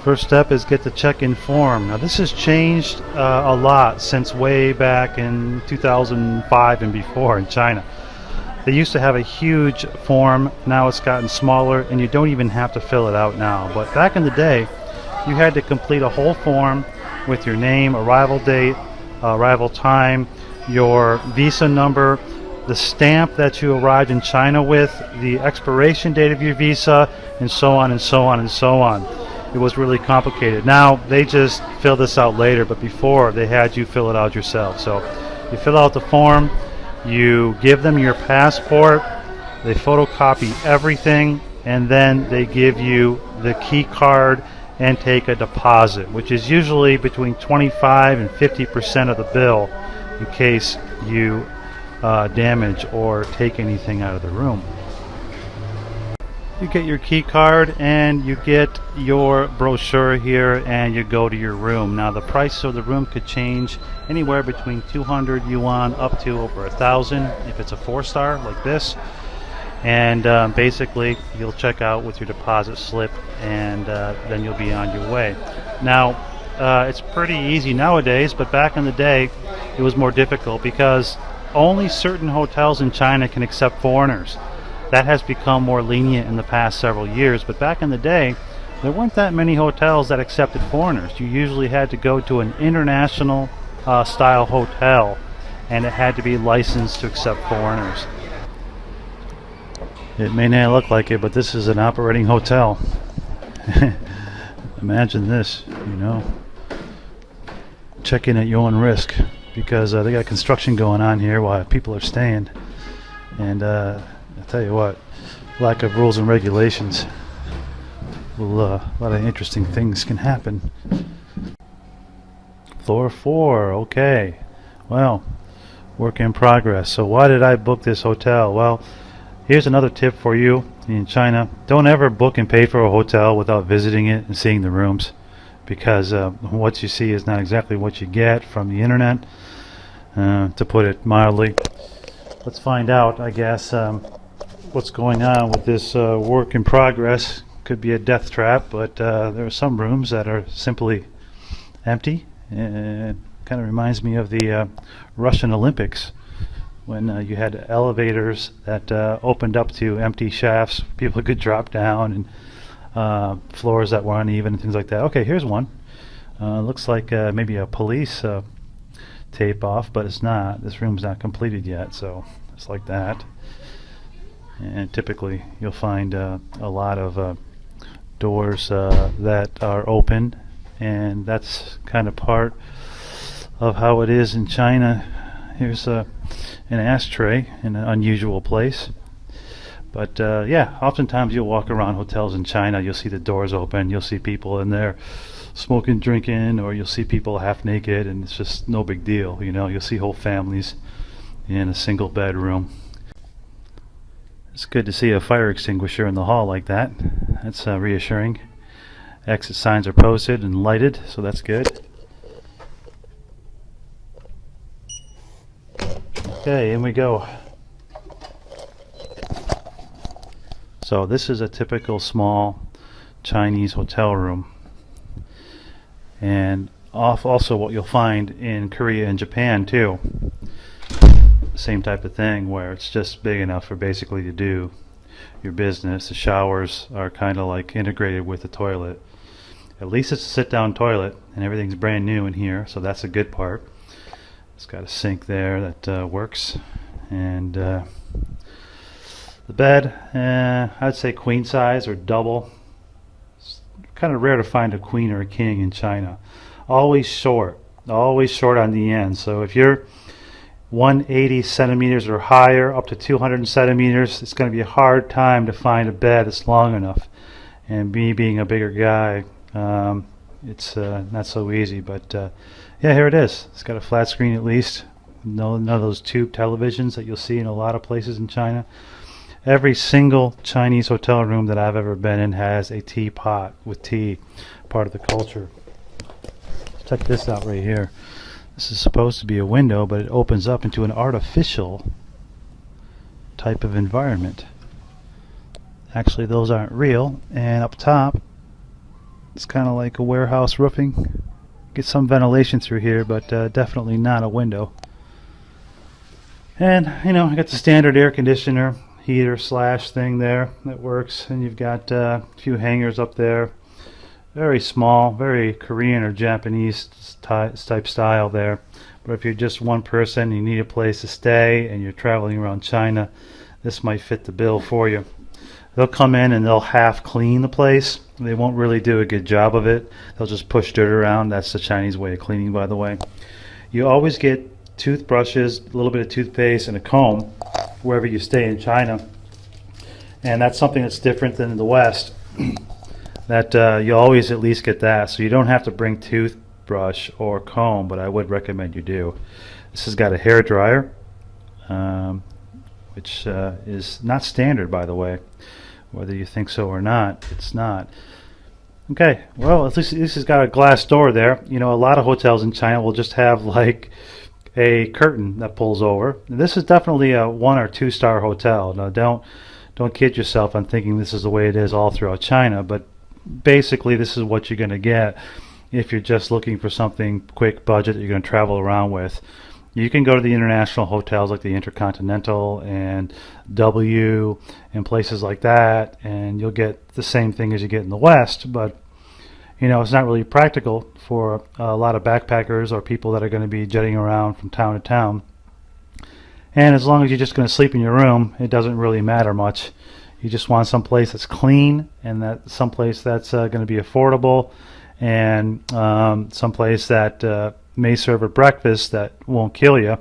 First step is get the check-in form. Now this has changed a lot since way back in 2005 and before in China. They used to have a huge form. Now it's gotten smaller and you don't even have to fill it out now. But back in the day, you had to complete a whole form with your name, arrival date, arrival time, your visa number, the stamp that you arrived in China with, the expiration date of your visa, and so on and so on and so on. It was really complicated. Now they just fill this out later, but before they had you fill it out yourself. So you fill out the form, you give them your passport, they photocopy everything, and then they give you the key card and take a deposit, which is usually between 25 and 50% of the bill in case you damage or take anything out of the room. You get your key card and you get your brochure here and you go to your room. Now the price of the room could change anywhere between 200 yuan up to over 1,000 if it's a 4-star like this. And basically you'll check out with your deposit slip and then you'll be on your way. Now it's pretty easy nowadays, but back in the day it was more difficult because only certain hotels in China can accept foreigners. That has become more lenient in the past several years, but back in the day there weren't that many hotels that accepted foreigners. You usually had to go to an international style hotel and it had to be licensed to accept foreigners. It may not look like it, but this is an operating hotel. Imagine this, you know. Check in at your own risk because they got construction going on here while people are staying. And I'll tell you what, lack of rules and regulations, a lot of interesting things can happen. Floor 4, okay. Well, work in progress. So why did I book this hotel? Well, here's another tip for you in China. Don't ever book and pay for a hotel without visiting it and seeing the rooms, because what you see is not exactly what you get from the internet, to put it mildly. Let's find out, I guess, what's going on with this work in progress. Could be a death trap, but there are some rooms that are simply empty. It kind of reminds me of the Russian Olympics, when you had elevators that opened up to empty shafts, people could drop down, and floors that were uneven and things like that. Okay, here's one. Looks like maybe a police tape off, but it's not. This room's not completed yet, so it's like that. And typically you'll find a lot of doors that are open, and that's kind of part of how it is in China. Here's an ashtray in an unusual place. But yeah, oftentimes you'll walk around hotels in China, you'll see the doors open, you'll see people in there smoking, drinking, or you'll see people half naked, and it's just no big deal, you know. You'll see whole families in a single bedroom. It's good to see a fire extinguisher in the hall like that. That's reassuring. Exit signs are posted and lighted, so that's good. Okay, in we go. So this is a typical small Chinese hotel room, and also what you'll find in Korea and Japan too. Same type of thing, where it's just big enough for basically to do your business. The showers are kind of like integrated with the toilet. At least it's a sit-down toilet, and everything's brand new in here, so that's a good part. It's got a sink there that works, and the bed, I'd say queen size or double. It's kind of rare to find a queen or a king in China. Always short on the end. So if you're 180 centimeters or higher, up to 200 centimeters, it's going to be a hard time to find a bed that's long enough. And me being a bigger guy, it's not so easy, but yeah, here it is. It's got a flat screen at least. None of those tube televisions that you'll see in a lot of places in China. Every single Chinese hotel room that I've ever been in has a teapot with tea, part of the culture. Check this out right here. This is supposed to be a window, but it opens up into an artificial type of environment. Actually, those aren't real. And up top, It's kind of like a warehouse roofing. Get some ventilation through here, but definitely not a window. And I got the standard air conditioner heater slash thing there that works, and you've got a few hangers up there. Very small, very Korean or Japanese type style there. But if you're just one person, you need a place to stay, and you're traveling around China, this might fit the bill for you. They'll come in and they'll half clean the place. They won't really do a good job of it. They'll just push dirt around. That's the Chinese way of cleaning, by the way. You always get toothbrushes, a little bit of toothpaste, and a comb wherever you stay in China. And that's something that's different than in the West. That you always at least get that. So you don't have to bring toothbrush or comb, but I would recommend you do. This has got a hair dryer, which is not standard, by the way. Whether you think so or not, it's not. Okay, well, at least this has got a glass door there. A lot of hotels in China will just have like a curtain that pulls over. And this is definitely a 1 or 2 star hotel. Now, don't kid yourself on thinking this is the way it is all throughout China, but basically this is what you're going to get if you're just looking for something quick budget that you're going to travel around with. You can go to the international hotels like the Intercontinental and W and places like that, and you'll get the same thing as you get in the West, but it's not really practical for a lot of backpackers or people that are going to be jetting around from town to town. And as long as you're just going to sleep in your room, it doesn't really matter much. You just want some place that's clean, and that someplace that's going to be affordable, and someplace that may serve a breakfast that won't kill you.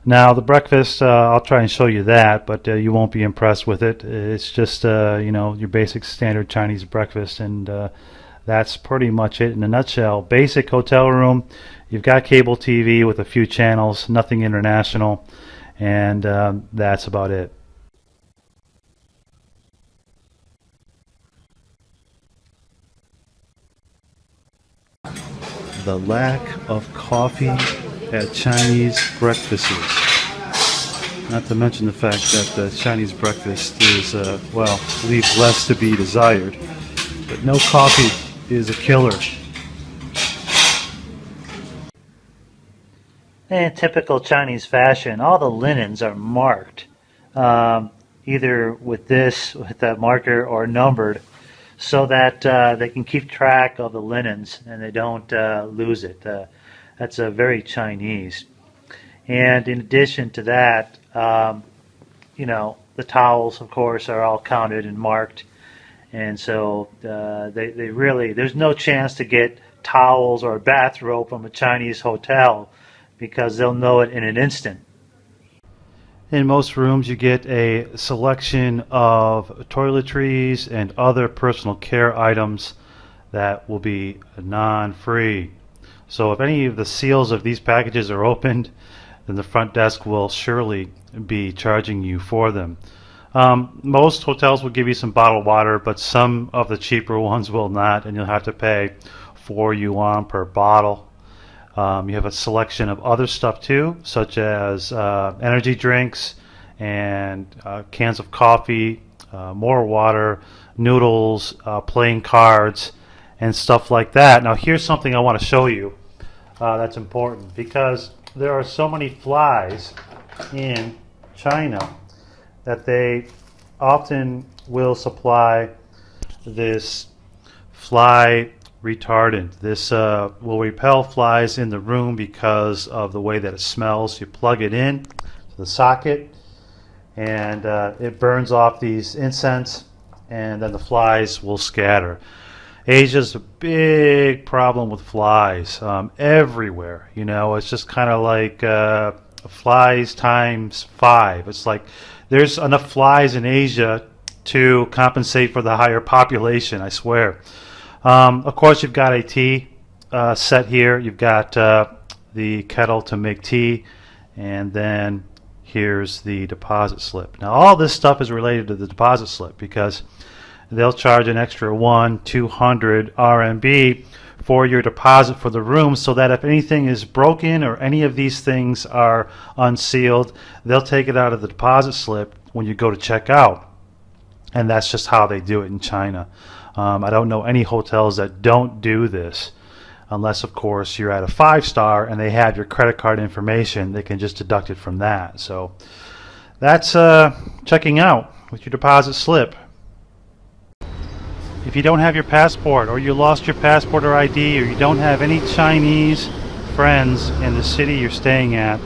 Now, the breakfast, I'll try and show you that, but you won't be impressed with it. It's just your basic standard Chinese breakfast, and that's pretty much it in a nutshell. Basic hotel room. You've got cable TV with a few channels, nothing international, and that's about it. The lack of coffee at Chinese breakfasts. Not to mention the fact that the Chinese breakfast is, leaves less to be desired. But no coffee is a killer. In typical Chinese fashion, all the linens are marked, either with that marker, or numbered, so that they can keep track of the linens and they don't lose it. That's very Chinese. And in addition to that, the towels, of course, are all counted and marked. And so they really, there's no chance to get towels or a bathrobe from a Chinese hotel, because they'll know it in an instant. In most rooms, you get a selection of toiletries and other personal care items that will be non-free. So if any of the seals of these packages are opened, then the front desk will surely be charging you for them. Most hotels will give you some bottled water, but some of the cheaper ones will not, and you'll have to pay 4 yuan per bottle. You have a selection of other stuff too, such as energy drinks and cans of coffee, more water, noodles, playing cards, and stuff like that. Now, here's something I want to show you that's important, because there are so many flies in China that they often will supply this fly retardant. This will repel flies in the room because of the way that it smells. You plug it in to the socket, and it burns off these incense, and then the flies will scatter. Asia's a big problem with flies everywhere. It's just kind of like flies times 5. It's like there's enough flies in Asia to compensate for the higher population, I swear. Of course, you've got a tea set here. You've got the kettle to make tea, and then here's the deposit slip. Now, all this stuff is related to the deposit slip, because they'll charge an extra 200 RMB for your deposit for the room, so that if anything is broken or any of these things are unsealed, they'll take it out of the deposit slip when you go to check out. and that's just how they do it in China. I don't know any hotels that don't do this, unless of course you're at a 5-star and they have your credit card information. They can just deduct it from that. So that's checking out with your deposit slip. If you don't have your passport, or you lost your passport or ID, or you don't have any Chinese friends in the city you're staying at,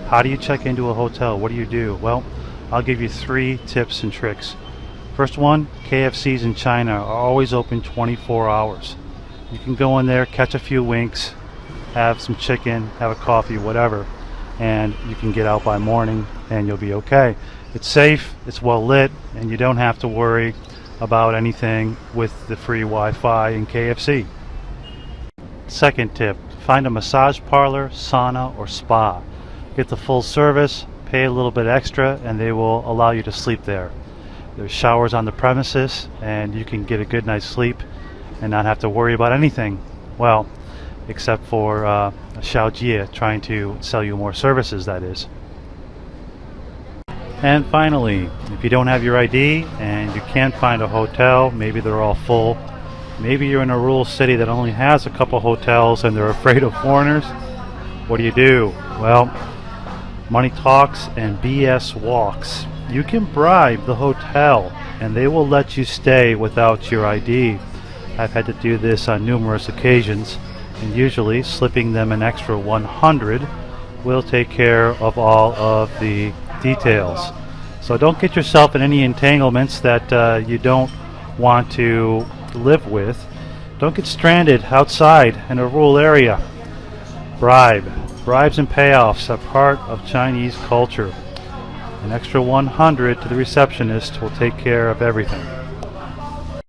how do you check into a hotel? What do you do? Well, I'll give you 3 tips and tricks. First one, KFCs in China are always open 24 hours. You can go in there, catch a few winks, have some chicken, have a coffee, whatever, and you can get out by morning and you'll be okay. It's safe, it's well lit, and you don't have to worry about anything with the free Wi-Fi in KFC. Second tip, find a massage parlor, sauna, or spa. Get the full service, pay a little bit extra, and they will allow you to sleep there. There's showers on the premises, and you can get a good night's sleep and not have to worry about anything. Well, except for Xiaojie trying to sell you more services, that is. And finally, if you don't have your ID and you can't find a hotel, maybe they're all full, maybe you're in a rural city that only has a couple hotels and they're afraid of foreigners, what do? Well, money talks and BS walks. You can bribe the hotel and they will let you stay without your ID. I've had to do this on numerous occasions, and usually slipping them an extra 100 will take care of all of the details. So don't get yourself in any entanglements that you don't want to live with. Don't get stranded outside in a rural area. Bribes and payoffs are part of Chinese culture. An extra 100 to the receptionist will take care of everything.